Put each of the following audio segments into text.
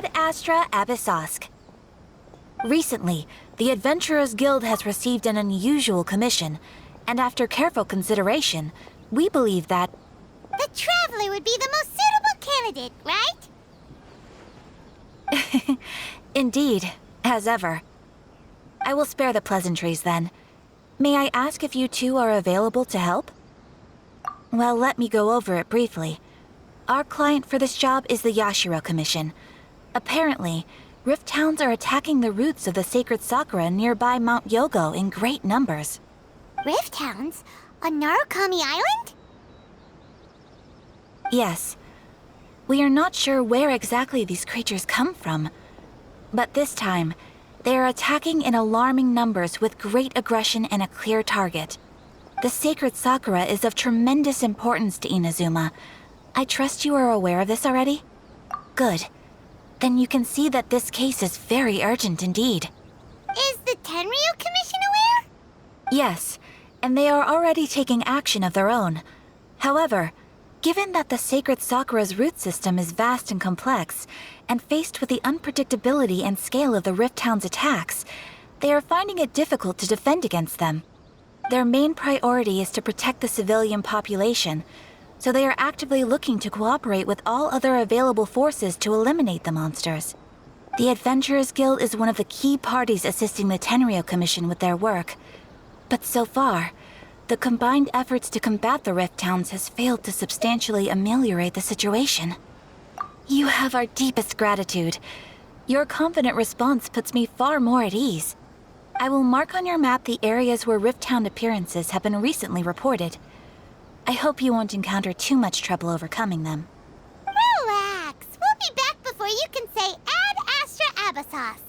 Ad Astra Abyssosk. Recently, the Adventurers Guild has received an unusual commission, and after careful consideration, we believe that... The Traveler would be the most suitable candidate, right? Indeed, as ever. I will spare the pleasantries then. May I ask if you two are available to help? Well, let me go over it briefly. Our client for this job is the Yashiro Commission. Apparently, Rift Hounds are attacking the roots of the sacred Sakura nearby Mount Yogo in great numbers. Rift Hounds? On Narukami Island? Yes. We are not sure where exactly these creatures come from. But this time, they are attacking in alarming numbers with great aggression and a clear target. The sacred Sakura is of tremendous importance to Inazuma. I trust you are aware of this already? Good. Then you can see that this case is very urgent indeed. Is the Tenryu Commission aware? Yes, and they are already taking action of their own. However, given that the sacred Sakura's root system is vast and complex, and faced with the unpredictability and scale of the Rift Hound's attacks, they are finding it difficult to defend against them. Their main priority is to protect the civilian population, so they are actively looking to cooperate with all other available forces to eliminate the monsters. The Adventurers Guild is one of the key parties assisting the Tenryu Commission with their work. But so far, the combined efforts to combat the Rift Hounds has failed to substantially ameliorate the situation. You have our deepest gratitude. Your confident response puts me far more at ease. I will mark on your map the areas where Rift Hound appearances have been recently reported. I hope you won't encounter too much trouble overcoming them. Relax. We'll be back before you can say Ad Astra Abyssosk.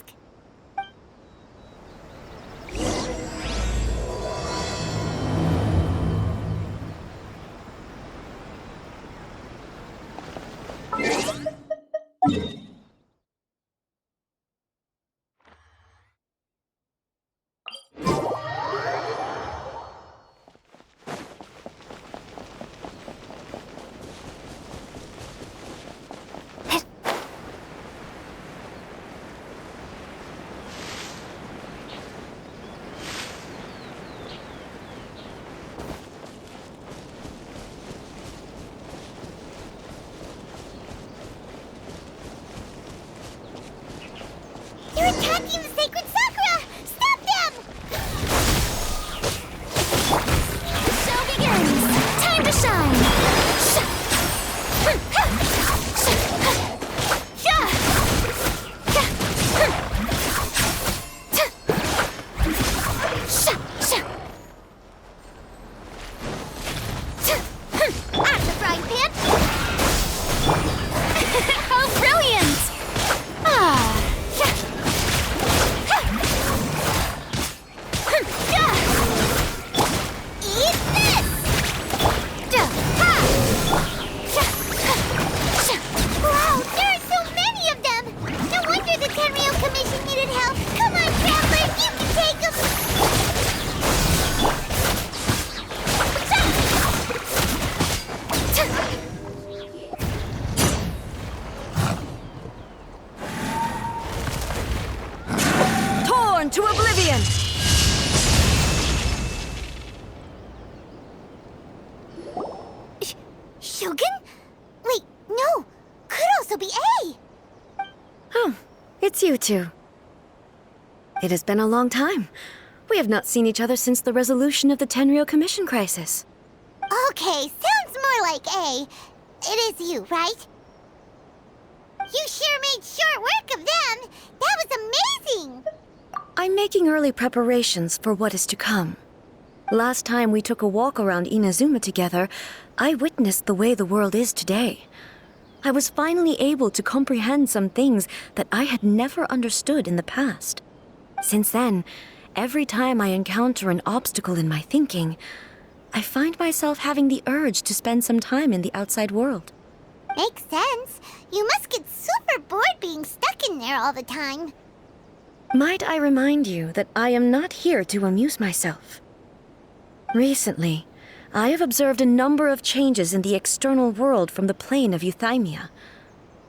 They're attacking the sacred Sakura! Stop them! The show begins! Time to shine! I'm the frying pan! How brilliant! Ah! To oblivion! Shogun? Wait, no! Could also be A! Oh, it's you two. It has been a long time. We have not seen each other since the resolution of the Tenryu Commission crisis. Okay, sounds more like A. It is you, right? You sure made short work of them! That was amazing! I'm making early preparations for what is to come. Last time we took a walk around Inazuma together, I witnessed the way the world is today. I was finally able to comprehend some things that I had never understood in the past. Since then, every time I encounter an obstacle in my thinking, I find myself having the urge to spend some time in the outside world. Makes sense. You must get super bored being stuck in there all the time. Might I remind you that I am not here to amuse myself. Recently, I have observed a number of changes in the external world from the plane of euthymia.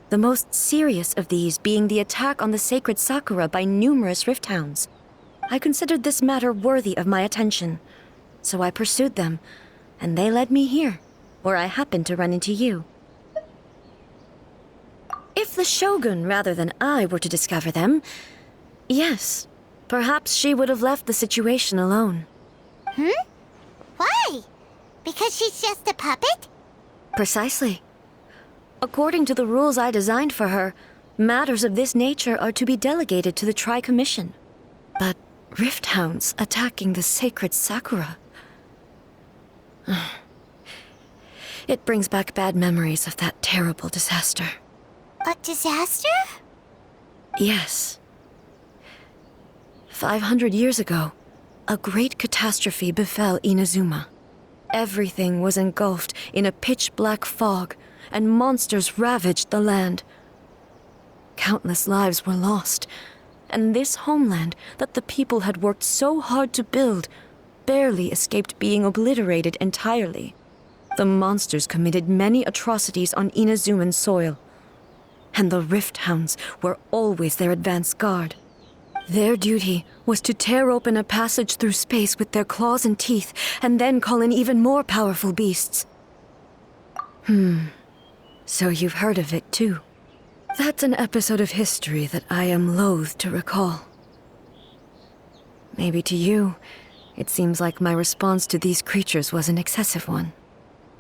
The most serious of these being the attack on the sacred Sakura by numerous rift hounds. I considered this matter worthy of my attention, so I pursued them, and they led me here, where I happened to run into you. If the Shogun rather than I were to discover them, yes, perhaps she would have left the situation alone. Why? Because she's just a puppet? Precisely. According to the rules I designed for her, matters of this nature are to be delegated to the Tri-Commission. But rift hounds attacking the sacred Sakura... It brings back bad memories of that terrible disaster. A disaster? Yes. 500 years ago, a great catastrophe befell Inazuma. Everything was engulfed in a pitch-black fog, and monsters ravaged the land. Countless lives were lost, and this homeland that the people had worked so hard to build barely escaped being obliterated entirely. The monsters committed many atrocities on Inazuman soil, and the Rift Hounds were always their advance guard. Their duty was to tear open a passage through space with their claws and teeth, and then call in even more powerful beasts. So you've heard of it too. That's an episode of history that I am loath to recall. Maybe to you, it seems like my response to these creatures was an excessive one.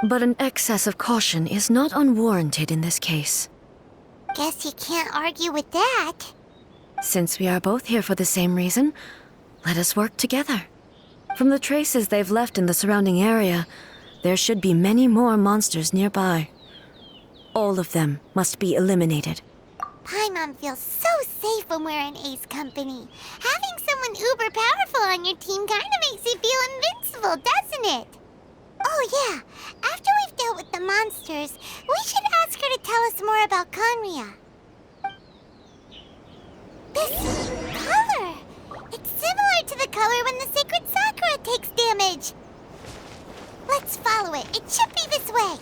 But an excess of caution is not unwarranted in this case. Guess you can't argue with that. Since we are both here for the same reason, let us work together. From the traces they've left in the surrounding area, there should be many more monsters nearby. All of them must be eliminated. Paimon feels so safe when we're in Ace company. Having someone uber powerful on your team kind of makes you feel invincible, doesn't it? Oh yeah, after we've dealt with the monsters, we should ask her to tell us more about Conria. This color! It's similar to the color when the sacred Sakura takes damage. Let's follow it. It should be this way.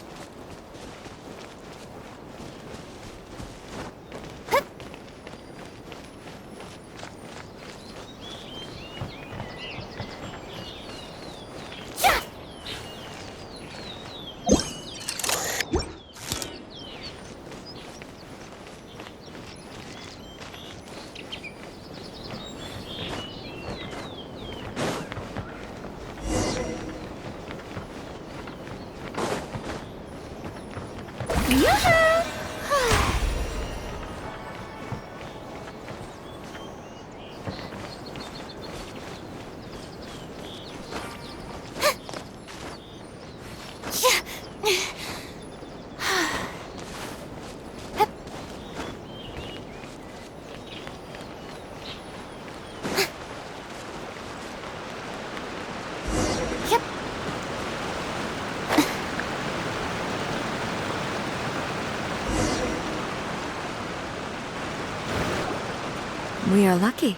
We are lucky.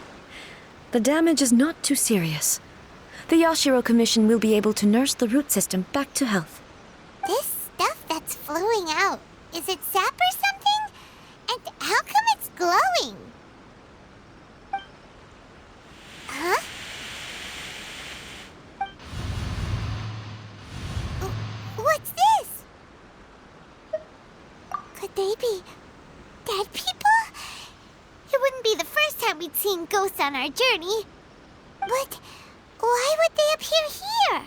The damage is not too serious. The Yashiro Commission will be able to nurse the root system back to health. This stuff that's flowing out, is it sap or something? And how come it's glowing? Huh? What's this? Could they be dead people? It wouldn't be the first time we'd seen ghosts on our journey. But why would they appear here?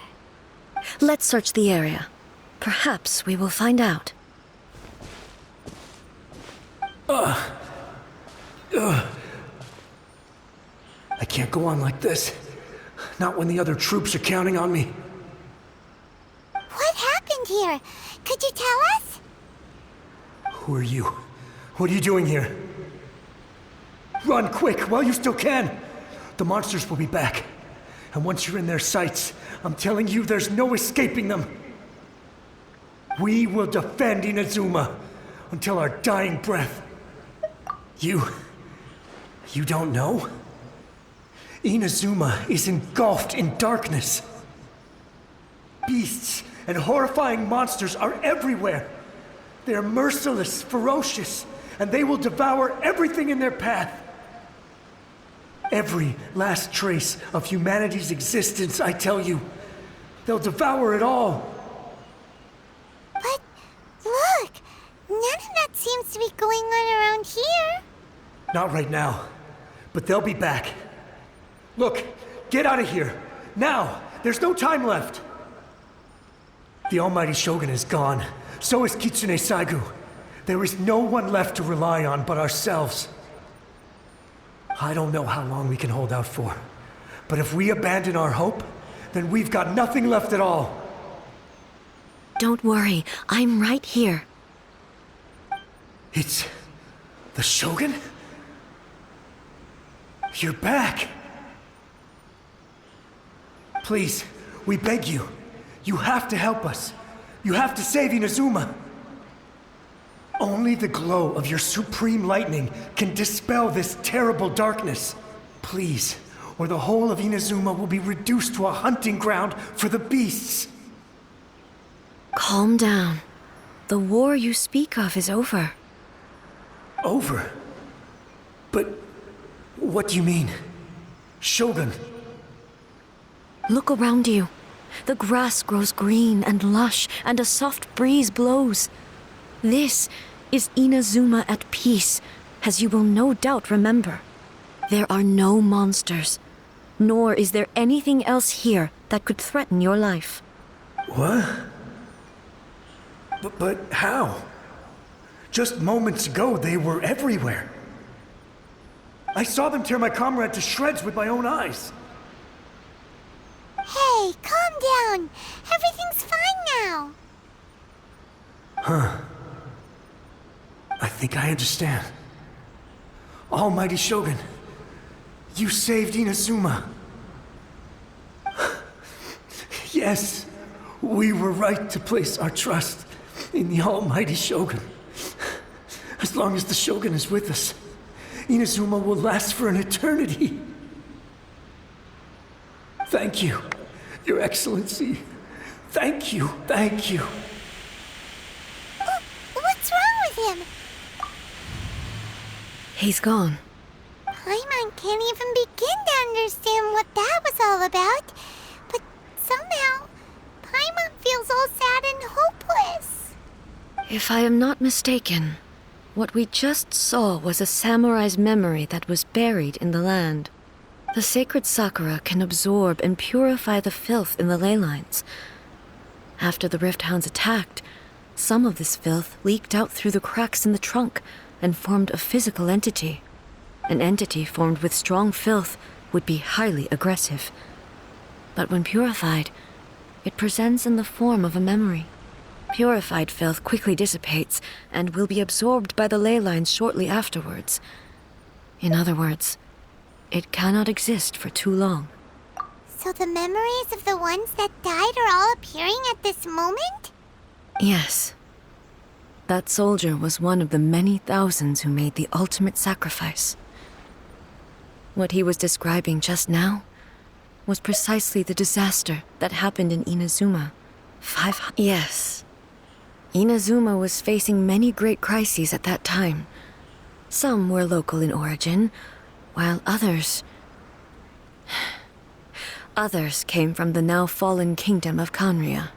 Let's search the area. Perhaps we will find out. I can't go on like this. Not when the other troops are counting on me. What happened here? Could you tell us? Who are you? What are you doing here? Run quick while you still can! The monsters will be back. And once you're in their sights, I'm telling you there's no escaping them. We will defend Inazuma until our dying breath. You don't know? Inazuma is engulfed in darkness. Beasts and horrifying monsters are everywhere. They're merciless, ferocious, and they will devour everything in their path. Every last trace of humanity's existence, I tell you. They'll devour it all. But look, none of that seems to be going on around here. Not right now, but they'll be back. Look, get out of here. Now! There's no time left! The Almighty Shogun is gone. So is Kitsune Saigu. There is no one left to rely on but ourselves. I don't know how long we can hold out for. But if we abandon our hope, then we've got nothing left at all. Don't worry, I'm right here. It's... the Shogun? You're back! Please, we beg you. You have to help us. You have to save Inazuma. Only the glow of your supreme lightning can dispel this terrible darkness. Please, or the whole of Inazuma will be reduced to a hunting ground for the beasts. Calm down. The war you speak of is over. Over? But what do you mean? Shogun? Look around you. The grass grows green and lush, and a soft breeze blows. This is Inazuma at peace, as you will no doubt remember. There are no monsters, nor is there anything else here that could threaten your life. What? But how? Just moments ago, they were everywhere. I saw them tear my comrade to shreds with my own eyes. Hey, calm down. Everything's fine now. I think I understand. Almighty Shogun, you saved Inazuma. Yes, we were right to place our trust in the Almighty Shogun. As long as the Shogun is with us, Inazuma will last for an eternity. Thank you, Your Excellency. Thank you, thank you. What's wrong with him? He's gone. Paimon can't even begin to understand what that was all about. But somehow, Paimon feels all sad and hopeless. If I am not mistaken, what we just saw was a samurai's memory that was buried in the land. The sacred Sakura can absorb and purify the filth in the ley lines. After the Rift Hounds attacked, some of this filth leaked out through the cracks in the trunk and formed a physical entity. An entity formed with strong filth would be highly aggressive. But when purified, it presents in the form of a memory. Purified filth quickly dissipates and will be absorbed by the ley lines shortly afterwards. In other words, it cannot exist for too long. So the memories of the ones that died are all appearing at this moment? Yes. That soldier was one of the many thousands who made the ultimate sacrifice. What he was describing just now was precisely the disaster that happened in Inazuma. Yes. Inazuma was facing many great crises at that time. Some were local in origin, while others came from the now fallen kingdom of Kanria.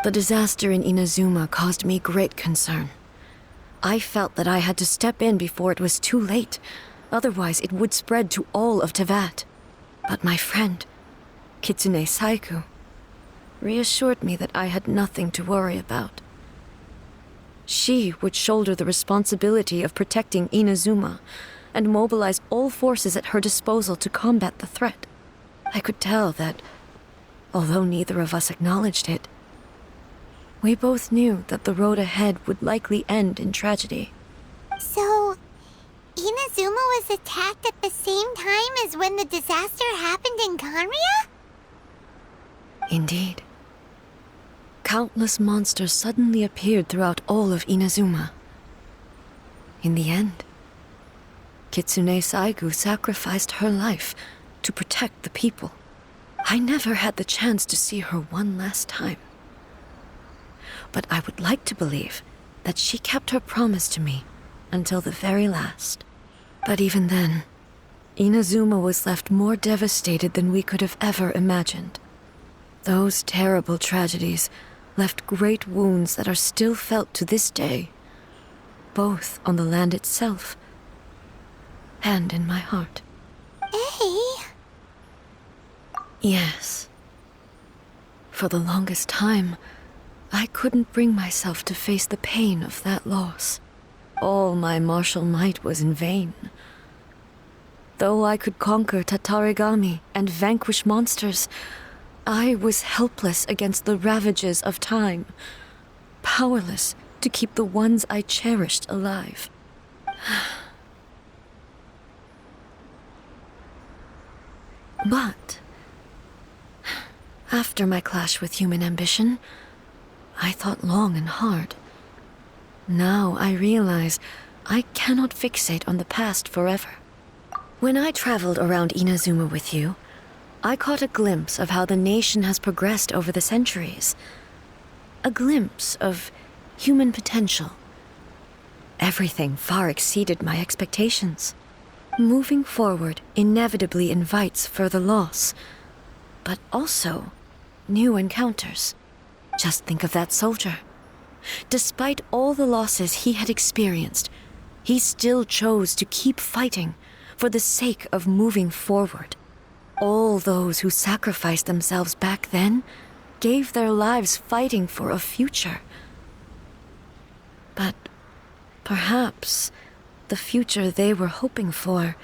The disaster in Inazuma caused me great concern. I felt that I had to step in before it was too late, otherwise it would spread to all of Tevat. But my friend, Kitsune Saigu, reassured me that I had nothing to worry about. She would shoulder the responsibility of protecting Inazuma and mobilize all forces at her disposal to combat the threat. I could tell that, although neither of us acknowledged it, we both knew that the road ahead would likely end in tragedy. So, Inazuma was attacked at the same time as when the disaster happened in Kanria? Indeed. Countless monsters suddenly appeared throughout all of Inazuma. In the end, Kitsune Saigu sacrificed her life to protect the people. I never had the chance to see her one last time. But I would like to believe that she kept her promise to me until the very last. But even then, Inazuma was left more devastated than we could have ever imagined. Those terrible tragedies left great wounds that are still felt to this day, both on the land itself and in my heart. Ei? Yes. For the longest time, I couldn't bring myself to face the pain of that loss. All my martial might was in vain. Though I could conquer Tatarigami and vanquish monsters, I was helpless against the ravages of time, powerless to keep the ones I cherished alive. But after my clash with human ambition, I thought long and hard. Now I realize I cannot fixate on the past forever. When I traveled around Inazuma with you, I caught a glimpse of how the nation has progressed over the centuries. A glimpse of human potential. Everything far exceeded my expectations. Moving forward inevitably invites further loss, but also new encounters. Just think of that soldier. Despite all the losses he had experienced, he still chose to keep fighting for the sake of moving forward. All those who sacrificed themselves back then gave their lives fighting for a future. But perhaps the future they were hoping for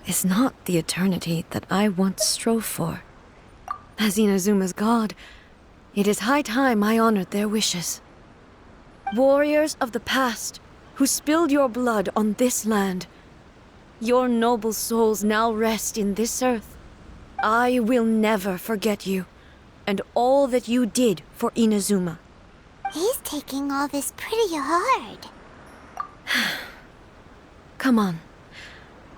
is not the eternity that I once strove for. As Inazuma's god, it is high time I honored their wishes. Warriors of the past, who spilled your blood on this land, your noble souls now rest in this earth. I will never forget you, and all that you did for Inazuma. He's taking all this pretty hard. Come on.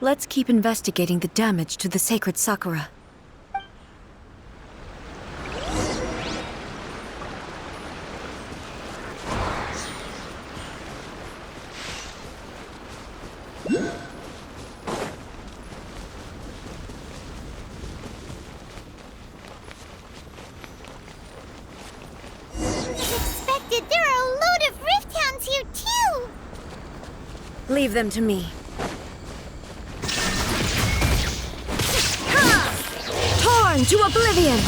Let's keep investigating the damage to the sacred Sakura. There are a load of rift hounds here, too! Leave them to me. Torn to oblivion!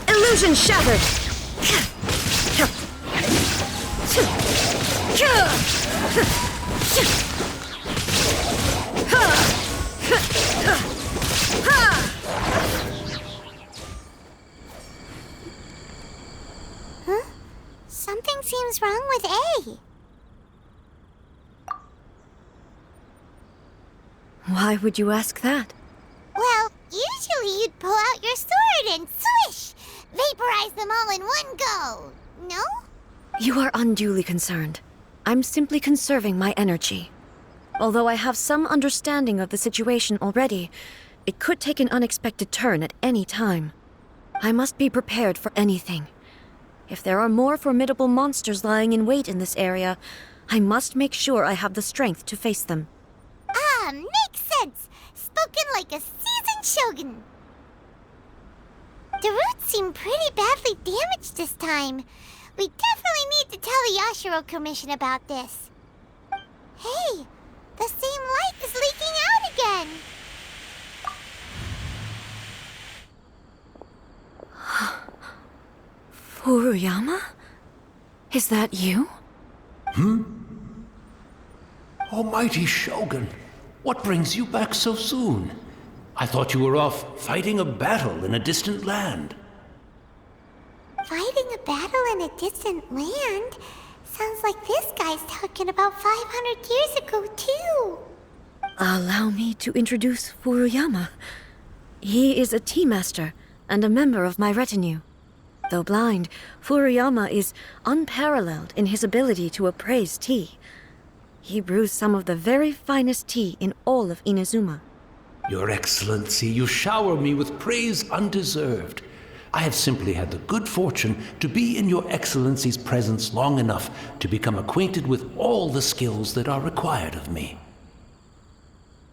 Illusion shattered! Huh? Something seems wrong with A. Why would you ask that? Well, usually you'd pull out your sword and swish! Vaporize them all in one go, no? You are unduly concerned. I'm simply conserving my energy. Although I have some understanding of the situation already, it could take an unexpected turn at any time. I must be prepared for anything. If there are more formidable monsters lying in wait in this area, I must make sure I have the strength to face them. Ah, makes sense! Spoken like a seasoned shogun. The roots seem pretty badly damaged this time. We definitely need to tell the Yashiro Commission about this. Hey, the same light is leaking out again. Furuyama? Is that you? Almighty Shogun, what brings you back so soon? I thought you were off fighting a battle in a distant land. Fighting a battle in a distant land? Sounds like this guy's talking about 500 years ago, too. Allow me to introduce Furuyama. He is a tea master and a member of my retinue. Though blind, Furuyama is unparalleled in his ability to appraise tea. He brews some of the very finest tea in all of Inazuma. Your Excellency, you shower me with praise undeserved. I have simply had the good fortune to be in Your Excellency's presence long enough to become acquainted with all the skills that are required of me.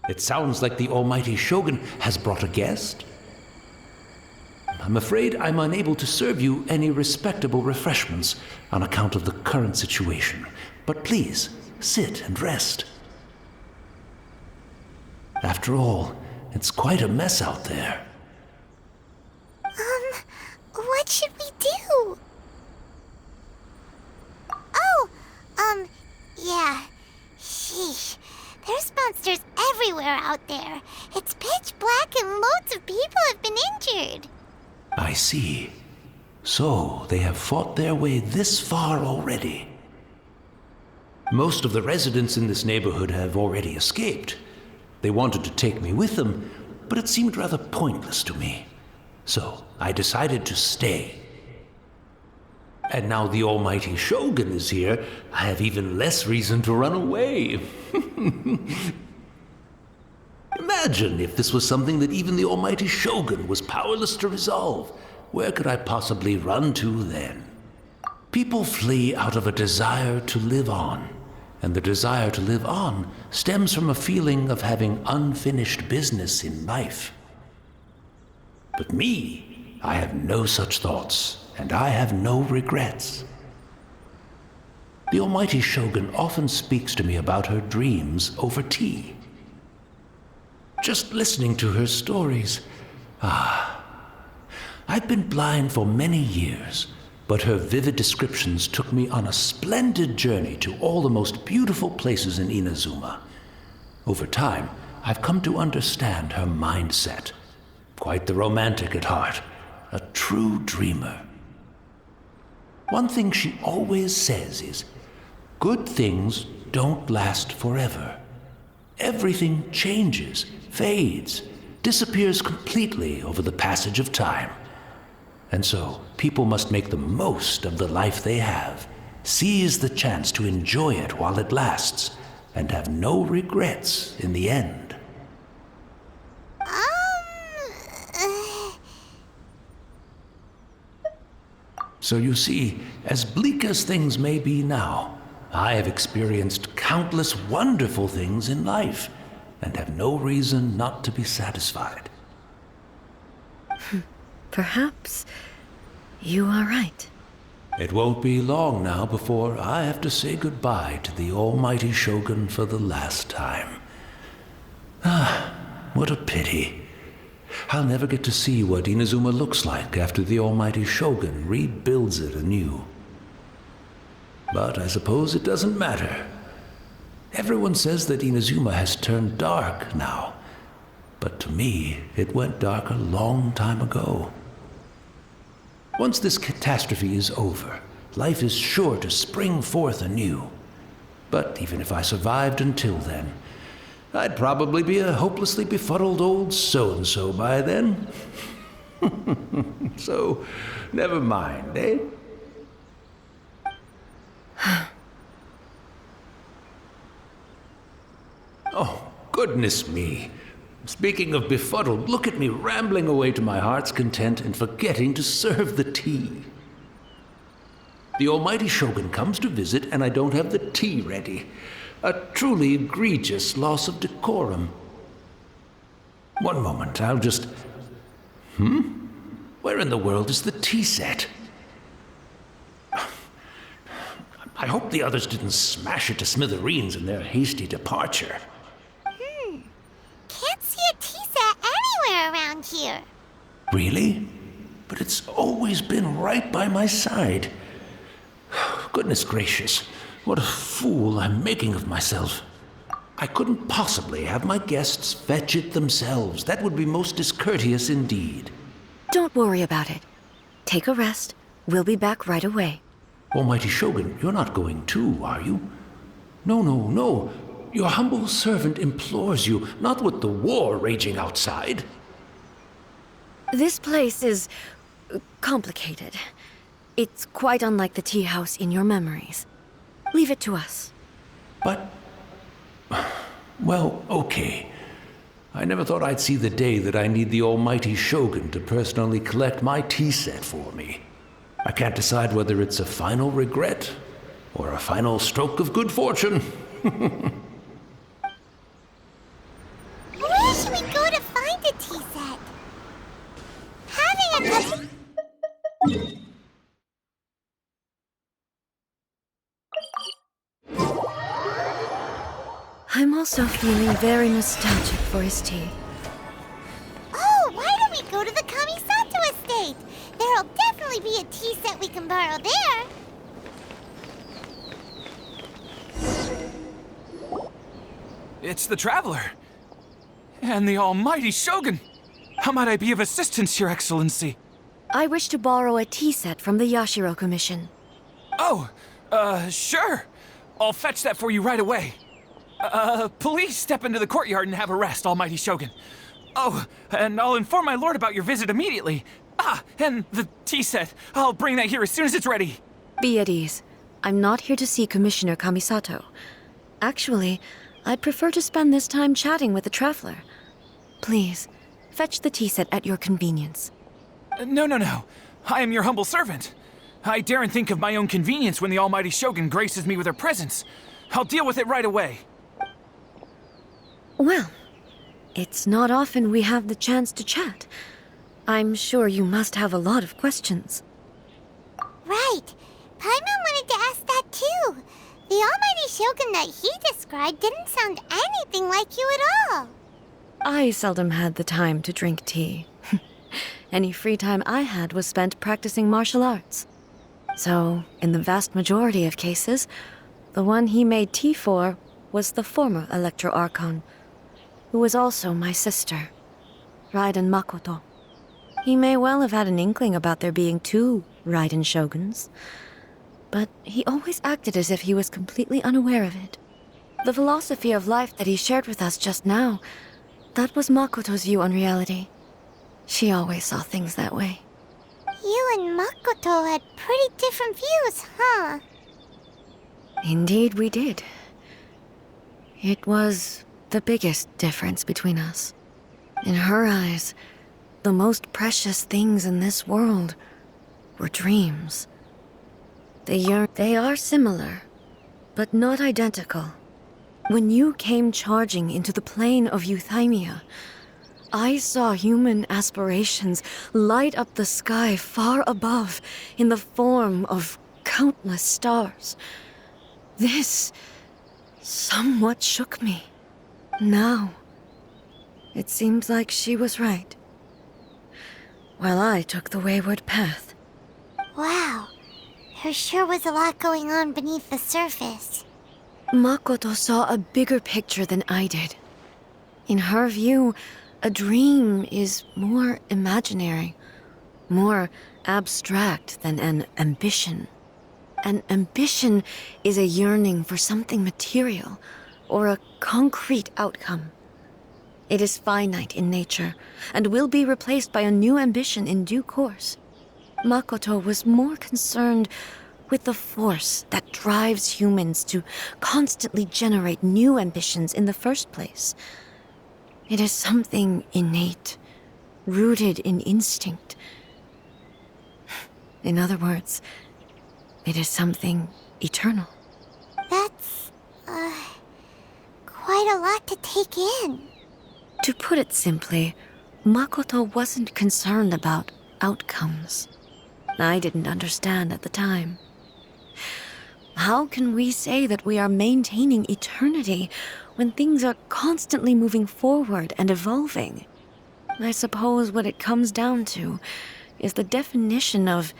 It sounds like the Almighty Shogun has brought a guest. I'm afraid I'm unable to serve you any respectable refreshments on account of the current situation. But please, sit and rest. After all, it's quite a mess out there. What should we do? Oh, yeah. Sheesh. There's monsters everywhere out there. It's pitch black and loads of people have been injured. I see. So, they have fought their way this far already. Most of the residents in this neighborhood have already escaped. They wanted to take me with them, but it seemed rather pointless to me. So, I decided to stay. And now the Almighty Shogun is here, I have even less reason to run away. Imagine if this was something that even the Almighty Shogun was powerless to resolve. Where could I possibly run to then? People flee out of a desire to live on, and the desire to live on stems from a feeling of having unfinished business in life. But me, I have no such thoughts, and I have no regrets. The Almighty Shogun often speaks to me about her dreams over tea. Just listening to her stories, I've been blind for many years, but her vivid descriptions took me on a splendid journey to all the most beautiful places in Inazuma. Over time, I've come to understand her mindset. Quite the romantic at heart, a true dreamer. One thing she always says is, good things don't last forever. Everything changes, fades, disappears completely over the passage of time. And so, people must make the most of the life they have, seize the chance to enjoy it while it lasts, and have no regrets in the end. So you see, as bleak as things may be now, I have experienced countless wonderful things in life, and have no reason not to be satisfied. Perhaps you are right. It won't be long now before I have to say goodbye to the Almighty Shogun for the last time. What a pity. I'll never get to see what Inazuma looks like after the Almighty Shogun rebuilds it anew. But I suppose it doesn't matter. Everyone says that Inazuma has turned dark now, but to me, it went dark a long time ago. Once this catastrophe is over, life is sure to spring forth anew. But even if I survived until then, I'd probably be a hopelessly befuddled old so-and-so by then. So, never mind, eh? Oh, goodness me. Speaking of befuddled, look at me rambling away to my heart's content and forgetting to serve the tea. The Almighty Shogun comes to visit and I don't have the tea ready. A truly egregious loss of decorum. One moment, I'll just... Where in the world is the tea set? I hope the others didn't smash it to smithereens in their hasty departure. Can't see a tea set anywhere around here. Really? But it's always been right by my side. Goodness gracious, what a fool I'm making of myself. I couldn't possibly have my guests fetch it themselves. That would be most discourteous indeed. Don't worry about it. Take a rest. We'll be back right away. Almighty Shogun, you're not going too, are you? No. Your humble servant implores you, not with the war raging outside. This place is complicated. It's quite unlike the tea house in your memories. Leave it to us. But... well, okay. I never thought I'd see the day that I need the almighty Shogun to personally collect my tea set for me. I can't decide whether it's a final regret or a final stroke of good fortune. Where should we go to find a tea set? Having a couple... I'm also feeling very nostalgic for his tea. Oh, why don't we go to the Kamisato estate? There'll definitely be a tea set we can borrow there. It's the Traveler. And the almighty Shogun. How might I be of assistance, Your Excellency? I wish to borrow a tea set from the Yashiro Commission. Oh, sure. I'll fetch that for you right away. Please step into the courtyard and have a rest, almighty Shogun. Oh, and I'll inform my lord about your visit immediately. Ah, and the tea set. I'll bring that here as soon as it's ready. Be at ease. I'm not here to see Commissioner Kamisato. Actually, I'd prefer to spend this time chatting with the Traveler. Please, fetch the tea set at your convenience. No. I am your humble servant. I daren't think of my own convenience when the almighty Shogun graces me with her presence. I'll deal with it right away. Well, it's not often we have the chance to chat. I'm sure you must have a lot of questions. Right. Paimon wanted to ask that too. The almighty Shogun that he described didn't sound anything like you at all. I seldom had the time to drink tea. Any free time I had was spent practicing martial arts. So, in the vast majority of cases, the one he made tea for was the former Electro Archon, who was also my sister, Raiden Makoto. He may well have had an inkling about there being two Raiden Shoguns, but he always acted as if he was completely unaware of it. The philosophy of life that he shared with us just now, that was Makoto's view on reality. She always saw things that way. You and Makoto had pretty different views, huh? Indeed we did. It was the biggest difference between us. In her eyes, the most precious things in this world were dreams. They are similar, but not identical. When you came charging into the plane of Euthymia, I saw human aspirations light up the sky far above in the form of countless stars. This somewhat shook me. Now, it seems like she was right, while I took the wayward path. Wow. There sure was a lot going on beneath the surface. Makoto saw a bigger picture than I did. In her view, a dream is more imaginary, more abstract than an ambition. An ambition is a yearning for something material, or a concrete outcome. It is finite in nature, and will be replaced by a new ambition in due course. Makoto was more concerned with the force that drives humans to constantly generate new ambitions in the first place. It is something innate, rooted in instinct. In other words, it is something eternal. That's, quite a lot to take in. To put it simply, Makoto wasn't concerned about outcomes. I didn't understand at the time. How can we say that we are maintaining eternity when things are constantly moving forward and evolving? I suppose what it comes down to is the definition of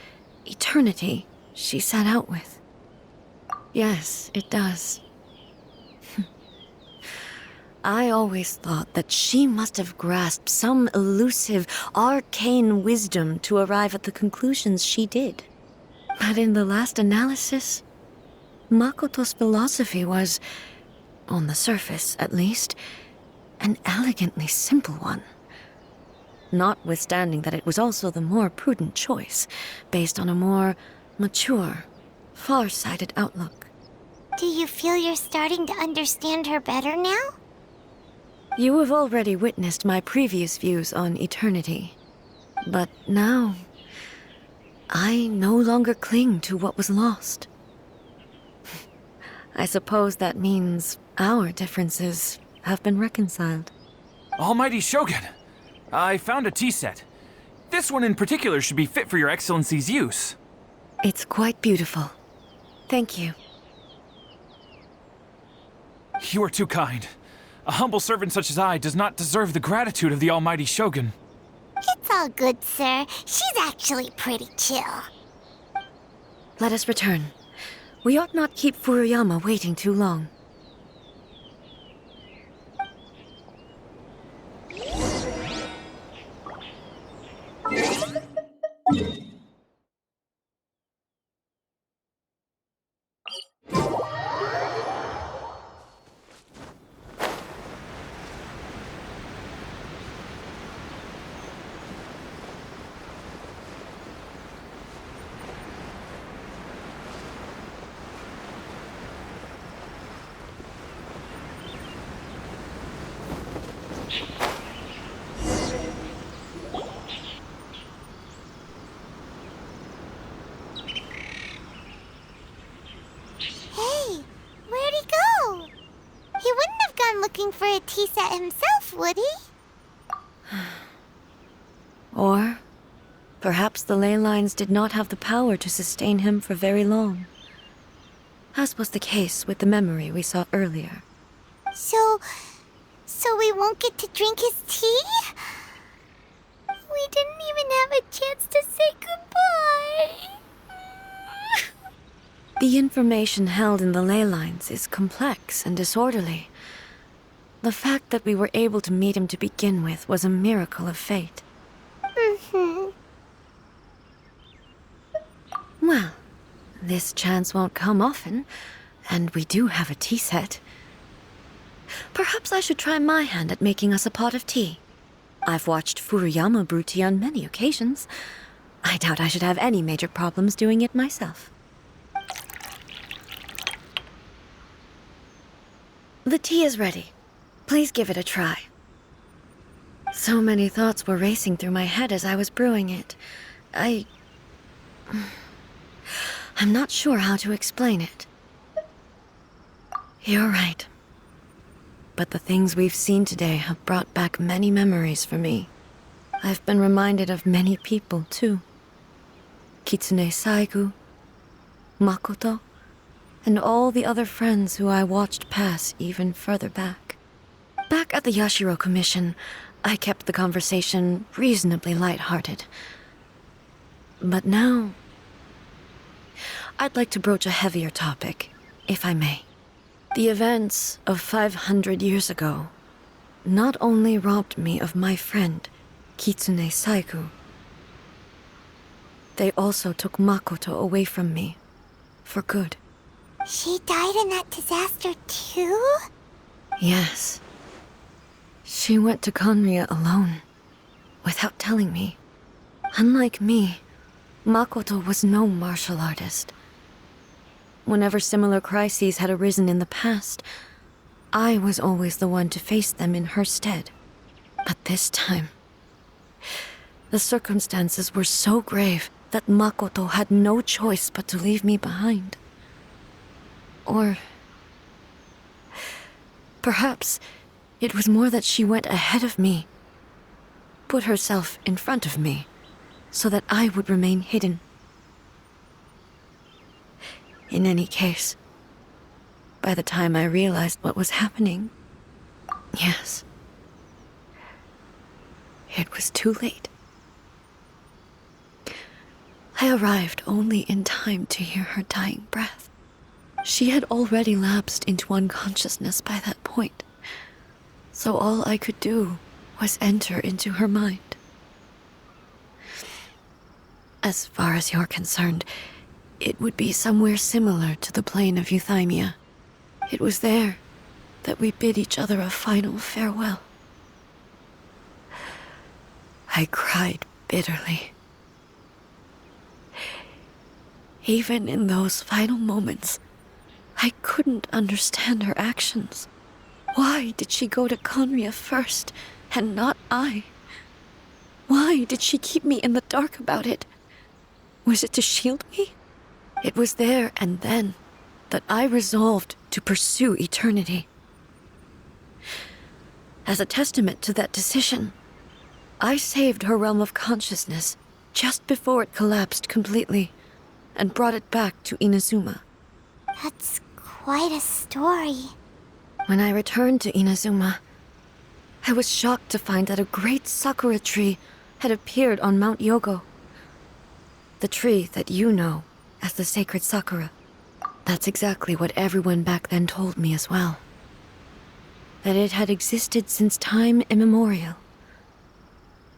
eternity she set out with. Yes, it does. I always thought that she must have grasped some elusive, arcane wisdom to arrive at the conclusions she did. But in the last analysis, Makoto's philosophy was, on the surface at least, an elegantly simple one. Notwithstanding that it was also the more prudent choice, based on a more mature, far-sighted outlook. Do you feel you're starting to understand her better now? You have already witnessed my previous views on eternity. But now, I no longer cling to what was lost. I suppose that means our differences have been reconciled. Almighty Shogun, I found a tea set. This one in particular should be fit for your Excellency's use. It's quite beautiful. Thank you. You are too kind. A humble servant such as I does not deserve the gratitude of the Almighty Shogun. It's all good, sir. She's actually pretty chill. Let us return. We ought not keep Furuyama waiting too long. Hey, where'd he go? He wouldn't have gone looking for a tea set himself, would he? Or perhaps the ley lines did not have the power to sustain him for very long, as was the case with the memory we saw earlier. So we won't get to drink his tea? We didn't even have a chance to say goodbye. The information held in the ley lines is complex and disorderly. The fact that we were able to meet him to begin with was a miracle of fate. Well, this chance won't come often, and we do have a tea set. Perhaps I should try my hand at making us a pot of tea. I've watched Furuyama brew tea on many occasions. I doubt I should have any major problems doing it myself. The tea is ready. Please give it a try. So many thoughts were racing through my head as I was brewing it. I'm not sure how to explain it. You're right. But the things we've seen today have brought back many memories for me. I've been reminded of many people, too. Kitsune Saigu, Makoto, and all the other friends who I watched pass even further back. Back at the Yashiro Commission, I kept the conversation reasonably lighthearted. But now, I'd like to broach a heavier topic, if I may. The events of 500 years ago not only robbed me of my friend, Kitsune Saigu, they also took Makoto away from me, for good. She died in that disaster too? Yes. She went to Conria alone, without telling me. Unlike me, Makoto was no martial artist. Whenever similar crises had arisen in the past, I was always the one to face them in her stead. But this time, the circumstances were so grave that Makoto had no choice but to leave me behind. Or perhaps it was more that she went ahead of me, put herself in front of me, so that I would remain hidden. In any case, by the time I realized what was happening, yes, it was too late. I arrived only in time to hear her dying breath. She had already lapsed into unconsciousness by that point, so all I could do was enter into her mind. As far as you're concerned, it would be somewhere similar to the plane of Euthymia. It was there that we bid each other a final farewell. I cried bitterly. Even in those final moments, I couldn't understand her actions. Why did she go to Conria first, and not I? Why did she keep me in the dark about it? Was it to shield me? It was there and then that I resolved to pursue eternity. As a testament to that decision, I saved her realm of consciousness just before it collapsed completely and brought it back to Inazuma. That's quite a story. When I returned to Inazuma, I was shocked to find that a great Sakura tree had appeared on Mount Yogo. The tree that you know as the sacred Sakura. That's exactly what everyone back then told me as well. That it had existed since time immemorial.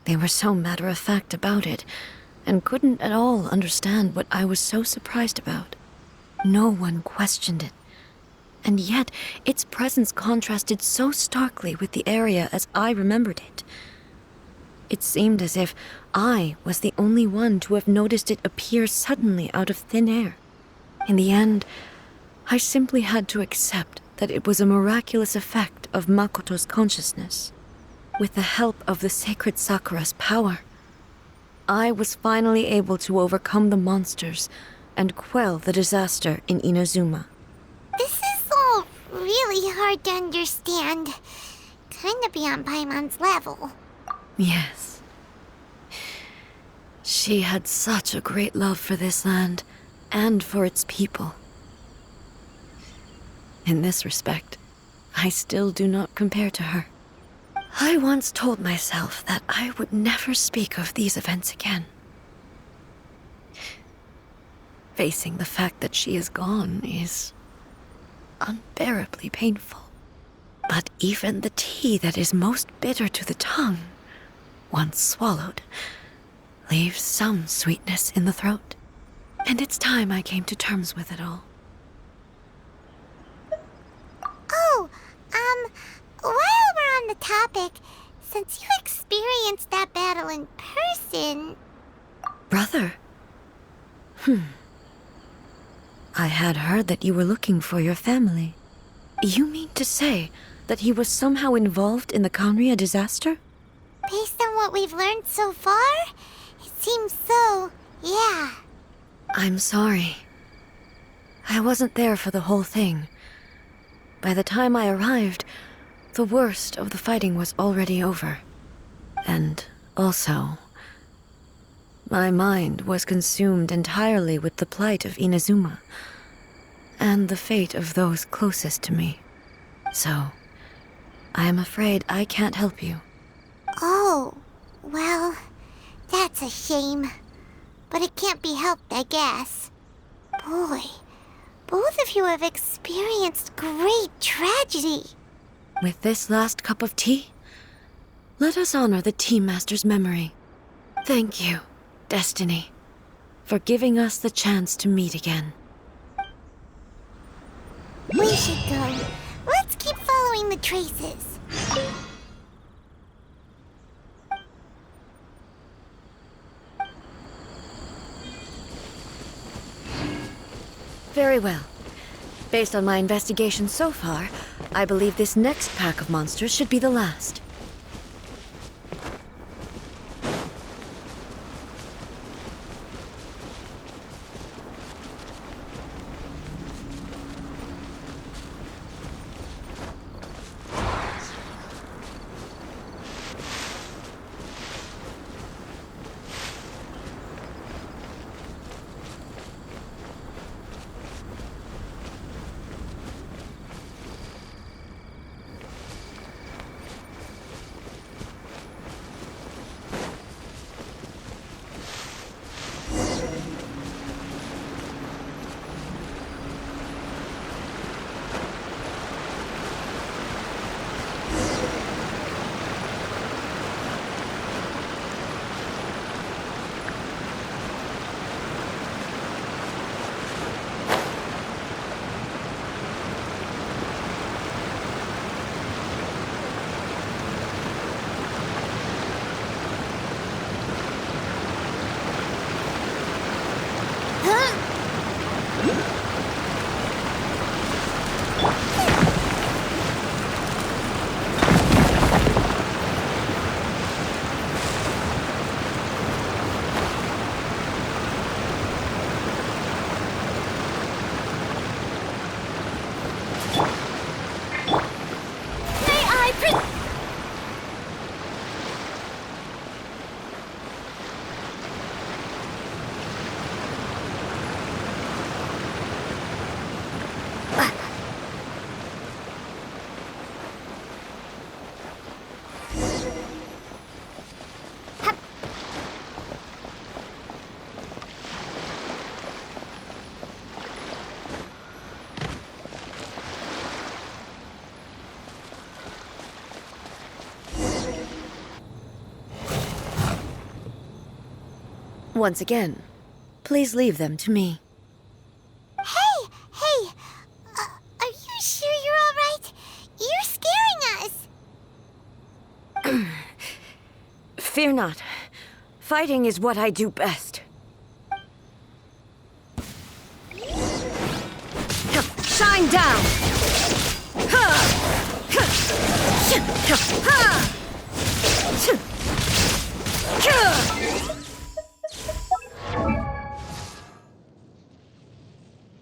They were so matter-of-fact about it, and couldn't at all understand what I was so surprised about. No one questioned it. And yet, its presence contrasted so starkly with the area as I remembered it. It seemed as if I was the only one to have noticed it appear suddenly out of thin air. In the end, I simply had to accept that it was a miraculous effect of Makoto's consciousness. With the help of the sacred Sakura's power, I was finally able to overcome the monsters and quell the disaster in Inazuma. This is all really hard to understand. Kinda beyond Paimon's level. Yes. She had such a great love for this land and for its people. In this respect, I still do not compare to her. I once told myself that I would never speak of these events again. Facing the fact that she is gone is unbearably painful. But even the tea that is most bitter to the tongue, once swallowed, leaves some sweetness in the throat. And it's time I came to terms with it all. Oh, while we're on the topic, since you experienced that battle in person... Brother? I had heard that you were looking for your family. You mean to say that he was somehow involved in the Conria disaster? Based on what we've learned so far, it seems so, yeah. I'm sorry. I wasn't there for the whole thing. By the time I arrived, the worst of the fighting was already over. And also, my mind was consumed entirely with the plight of Inazuma and the fate of those closest to me. So, I am afraid I can't help you. Oh, well, that's a shame. But it can't be helped, I guess. Boy, both of you have experienced great tragedy. With this last cup of tea, let us honor the Tea Master's memory. Thank you, Destiny, for giving us the chance to meet again. We should go. Let's keep following the traces. Very well. Based on my investigation so far, I believe this next pack of monsters should be the last. Once again, please leave them to me. Hey! Are you sure you're all right? You're scaring us! Fear not. Fighting is what I do best. Shine down! Ha!